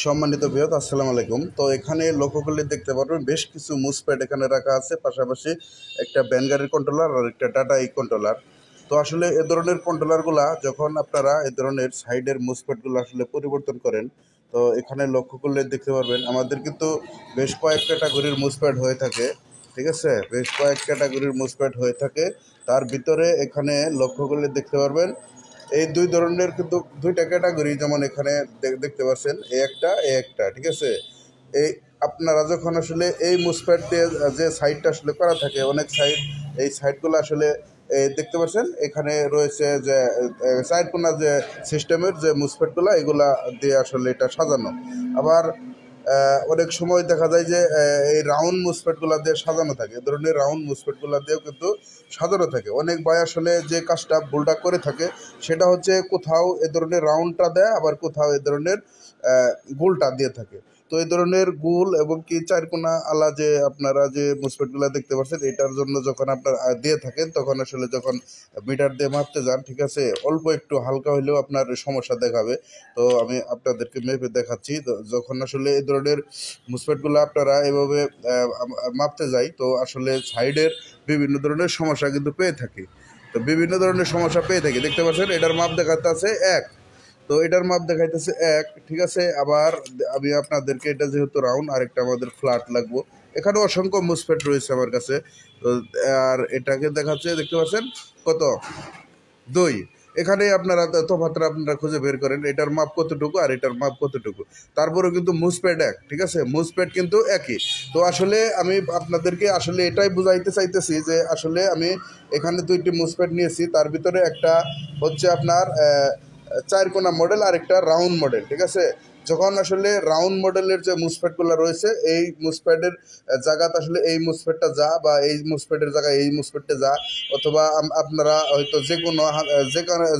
সম্মানিত ভিউয়ার্স, আসসালামু আলাইকুম। তো এখানে লক্ষ্য করলে দেখতে পারবেন বেশ কিছু মুসপ্যাড এখানে রাখা আছে, পাশাপাশি একটা ব্যানগাড়ির কন্ট্রোলার আর একটা টাটা ই কন্ট্রোলার। তো আসলে এ ধরনের কন্ট্রোলারগুলা যখন আপনারা এ ধরনের সাইডের মুসপ্যাডগুলো আসলে পরিবর্তন করেন, তো এখানে লক্ষ্য করলে দেখতে পারবেন আমাদের কিন্তু বেশ কয়েক ক্যাটাগরির মুসপ্যাড হয়ে থাকে। ঠিক আছে, বেশ কয়েক ক্যাটাগরির মুসপ্যাড হয়ে থাকে। তার ভিতরে এখানে লক্ষ্য করলে দেখতে পারবেন এই দুই ধরনের কিন্তু দুইটা ক্যাটাগরি, যেমন এখানে দেখতে পাচ্ছেন এ একটা ঠিক আছে। এই আপনারা যখন আসলে এই মুসপ্যাড দিয়ে যে সাইডটা আসলে করা থাকে, অনেক সাইড, এই সাইডগুলো আসলে দেখতে পাচ্ছেন এখানে রয়েছে যে সাইডকোনা যে সিস্টেমের যে মুসপ্যাডগুলো, এগুলা দিয়ে আসলে এটা সাজানো। আবার অনেক সময় দেখা যায় যে এই রাউন্ড মুসপ্যাডগুলো দিয়ে সাজানো থাকে। এ ধরনের রাউন্ড মুসপ্যাডগুলো দিয়েও কিন্তু সাজানো থাকে। অনেক ভাই আসলে যে কাজটা ভুলটা করে থাকে সেটা হচ্ছে কোথাও এ ধরনের রাউন্ডটা দেয়, আবার কোথাও এ ধরনের গোলটা দিয়ে থাকে। তো এই ধরনের গোল এবং কি চারকোনা আলা যে আপনারা যে মুসপ্যাডগুলো দেখতে পাচ্ছেন, এটার জন্য যখন আপনার দিয়ে থাকেন, তখন আসলে যখন মিটার দিয়ে মাপতে যান, ঠিক আছে, অল্প একটু হালকা হলেও আপনার সমস্যা দেখাবে। তো আমি আপনাদেরকে মেপে দেখাচ্ছি। তো যখন আসলে এই ধরনের মুসপ্যাডগুলো আপনারা এভাবে মাপতে যাই, তো আসলে সাইডের বিভিন্ন ধরনের সমস্যা কিন্তু পেয়ে থাকি। তো বিভিন্ন ধরনের সমস্যা পেয়ে থাকি, দেখতে পাচ্ছেন এটার মাপ দেখাতে আছে 1, তো এটার মাপ দেখাইতেছে 1, ঠিক আছে। আবার আমি আপনাদেরকে, এটা যেহেতু রাউন্ড, আরেকটা আমাদের ফ্ল্যাট লাগবো। এখানে অসংখ্য মুসপ্যাড রয়েছে আমার কাছে। তো আর এটাকে দেখাচ্ছে, দেখতে পাচ্ছেন কত 2। এখানে আপনারা তফাৎটা আপনারা খুঁজে বের করেন, এটার মাপ কতটুকু আর এটার মাপ কতটুকু। তারপরেও কিন্তু মুসপ্যাড এক, ঠিক আছে, মুসপ্যাড কিন্তু একই। তো আসলে আমি আপনাদেরকে আসলে এটাই বুঝাইতে চাইতেছি যে আসলে আমি এখানে 2টি মুসপ্যাড নিয়েছি, তার ভিতরে একটা হচ্ছে আপনার চারকোনা মডেল আর একটা রাউন্ড মডেল, ঠিক আছে। যখন আসলে রাউন্ড মডেলের যে মুসপ্যাডগুলো রয়েছে, এই মুসপ্যাডের জায়গাতে আসলে এই মুসপ্যাডটা যা, বা এই মুসপ্যাডের জায়গায় এই মুসপ্যাডটা যা, অথবা আপনারা হয়তো যে কোনো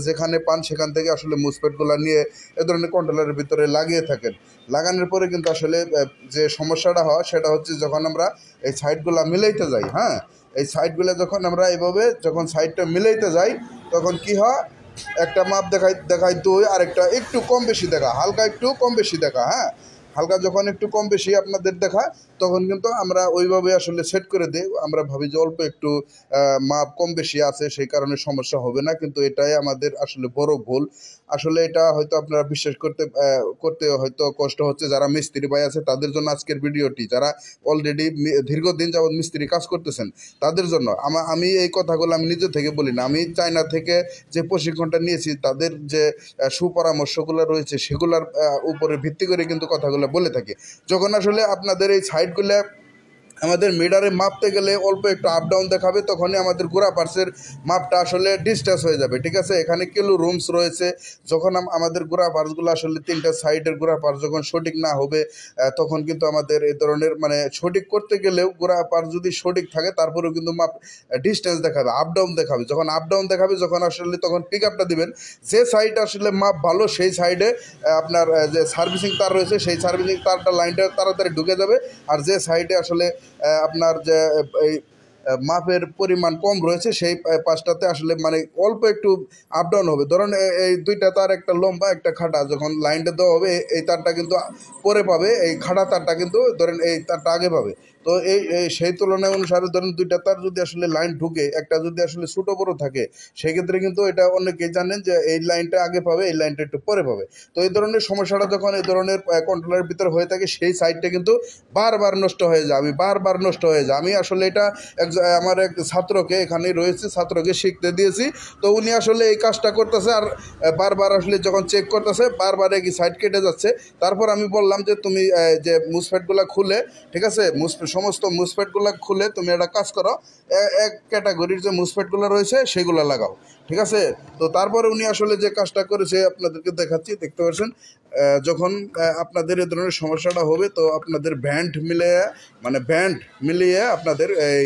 যেখানে পান সেখান থেকে আসলে মুসপ্যাডগুলো নিয়ে এ ধরনের কন্ট্রোলারের ভিতরে লাগিয়ে থাকেন। লাগানোর পরে কিন্তু আসলে যে সমস্যাটা হয় সেটা হচ্ছে যখন আমরা এই সাইডগুলো মিলাইতে যাই, হ্যাঁ, এই সাইডগুলো যখন আমরা এইভাবে যখন সাইডটা মিলাইতে যাই, তখন কি হয়, একটা মাপ দেখাই 2, আর একটা একটু কম বেশি দেখা, হালকা একটু কম বেশি দেখা, হ্যাঁ, হালকা যখন একটু কম বেশি আপনাদের দেখায়, তখন কিন্তু আমরা ওইভাবে আসলে সেট করে দিই। আমরা ভাবি যে অল্প একটু মাপ কম বেশি আছে, সেই কারণে সমস্যা হবে না, কিন্তু এটাই আমাদের আসলে বড় ভুল। আসলে এটা হয়তো আপনারা বিশ্বাস করতে হয়তো কষ্ট হচ্ছে, যারা মিস্ত্রি ভাই আছে তাদের জন্য আজকের ভিডিওটি। যারা অলরেডি দীর্ঘদিন যাবৎ মিস্ত্রি কাজ করতেছেন তাদের জন্য আমি এই কথাগুলো আমি নিজে থেকে বলি না, আমি চায়না থেকে যে প্রশিক্ষণটা নিয়েছি, তাদের যে সুপরামর্শগুলো রয়েছে সেগুলোর উপরে ভিত্তি করে কিন্তু কথাগুলো বলে থাকি। যখন আসলে আপনাদের এই সাইডগুলো আমাদের মিটারে মাপতে গেলে অল্প একটু আপ ডাউন দেখাবে, তখনই আমাদের গোড়া পার্সের মাপটা আসলে ডিস্টেন্স হয়ে যাবে, ঠিক আছে। এখানে কিলো রুমস রয়েছে, যখন আমাদের গোড়া পার্সগুলো আসলে 3টা সাইডের গোড়া পার্স যখন সঠিক না হবে, তখন কিন্তু আমাদের এই ধরনের মানে সঠিক করতে গেলেও গোড়া পার্স যদি সঠিক থাকে, তারপরেও কিন্তু মাপ ডিস্টেন্স দেখাবে, আপ ডাউন দেখাবে। যখন আপ ডাউন দেখাবে, যখন আসলে তখন পিক আপটা দিবেন, যে সাইড আসলে মাপ ভালো সেই সাইডে আপনার যে সার্ভিসিং তার রয়েছে, সেই সার্ভিসিং তারটা লাইনটা তাড়াতাড়ি ঢুকে যাবে। আর যে সাইডে আসলে আপনার যে এই মাপের পরিমাণ কম রয়েছে, সেই পাশটাতে আসলে মানে অল্প একটু আপ ডাউন হবে। ধরুন এই 2টা তার, একটা লম্বা একটা খাটা, যখন লাইনটা দেওয়া হবে এই তারটা কিন্তু পরে পাবে, এই খাটা তারটা কিন্তু ধরেন এই তারটা আগে পাবে। তো এই সেই তুলনায় অনুসারে ধরেন 2টা তার যদি আসলে লাইন ঢুকে, একটা যদি আসলে ছোটো বড়ো থাকে, সেক্ষেত্রে কিন্তু এটা অনেকেই জানেন যে এই লাইনটা আগে পাবে, এই লাইনটা একটু পরে পাবে। তো এই ধরনের সমস্যাটা যখন এই ধরনের কন্ট্রোলারের ভিতরে হয়ে থাকে, সেই সাইডটা কিন্তু বারবার নষ্ট হয়ে যায়, বারবার নষ্ট হয়ে যায়। আমি আসলে এটা আমার এক ছাত্রকে, এখানেই রয়েছে, ছাত্রকে শিখতে দিয়েছি। তো উনি আসলে এই কাজটা করতেছে, আর বারবার আসলে যখন চেক করতেছে বারবার একই সাইড কেটে যাচ্ছে। তারপর আমি বললাম যে তুমি যে মুসপ্যাডগুলো খুলে, ঠিক আছে, সমস্ত মুসপ্যাডগুলো খুলে তুমি একটা কাজ করো, এক ক্যাটাগরির যে মুসপ্যাডগুলো রয়েছে সেগুলো লাগাও, ঠিক আছে। তো তারপরে উনি আসলে যে কাজটা করেছে আপনাদেরকে দেখাচ্ছি, দেখতে পাচ্ছেন। যখন আপনাদের এই ধরনের সমস্যাটা হবে, তো আপনাদের ব্যান্ড মিলিয়ে আপনাদের এই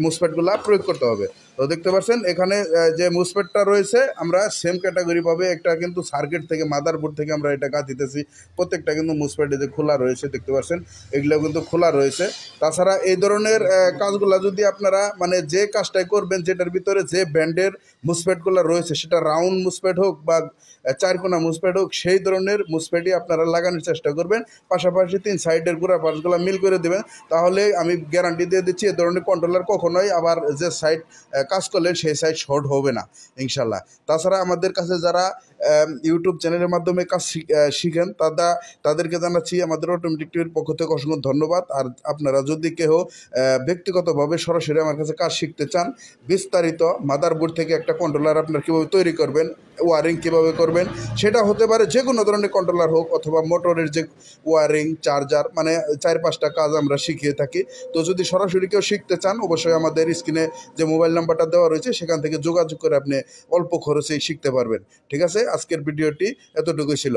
মুসপ্যাডগুলো প্রয়োগ করতে হবে। তো দেখতে পাচ্ছেন এখানে যে মুসপেটটা রয়েছে আমরা সেম ক্যাটাগরি পাবে, একটা কিন্তু সার্কিট থেকে মাদারবোর্ড থেকে আমরা এটা দিতেছি, প্রত্যেকটা কিন্তু মুসপেট যে খোলা রয়েছে দেখতে পাচ্ছেন, এগুলো কিন্তু খোলা রয়েছে। তাছাড়া এই ধরনের কাজগুলো যদি আপনারা মানে যে কাজটাই করবেন, যেটার ভিতরে যে ব্র্যান্ডের মুসপেটগুলো রয়েছে, সেটা রাউন্ড মুসপেট হোক বা চারকোনা মুসপেট হোক, সেই ধরনের মুসপেটই আপনারা লাগানোর চেষ্টা করবেন। পাশাপাশি 3 সাইডের গোড়া পাশগুলো মিল করে দেবেন, তাহলে আমি গ্যারান্টি দিয়ে দিচ্ছি এ ধরনের কন্ট্রোলার কখনোই আবার যে সাইড কাজ করলেন সেই সাইড শর্ট হবে না ইনশাল্লাহ। তাছাড়া আমাদের কাছে যারা ইউটিউব চ্যানেলের মাধ্যমে কাজ শিখেন তাদেরকে জানাচ্ছি আমাদের অটোমেটিক টিভির পক্ষ থেকে অসংখ্য ধন্যবাদ। আর আপনারা যদি কেউ ব্যক্তিগতভাবে সরাসরি আমার কাছে কাজ শিখতে চান, বিস্তারিত মাদারবোর্ড থেকে একটা কন্ট্রোলার আপনার কীভাবে তৈরি করবেন, ওয়ারিং কীভাবে করবেন, সেটা হতে পারে যে কোনো ধরনের কন্ট্রোলার হোক, অথবা মোটরের যে ওয়ারিং, চার্জার, মানে 4-5টা কাজ আমরা শিখিয়ে থাকি। তো যদি সরাসরি কেউ শিখতে চান, অবশ্যই আমাদের স্ক্রিনে যে মোবাইল নাম্বারটা দেওয়া রয়েছে সেখান থেকে যোগাযোগ করে আপনি অল্প খরচেই শিখতে পারবেন। ঠিক আছে, আজকের ভিডিওটি এতটুকুই ছিল।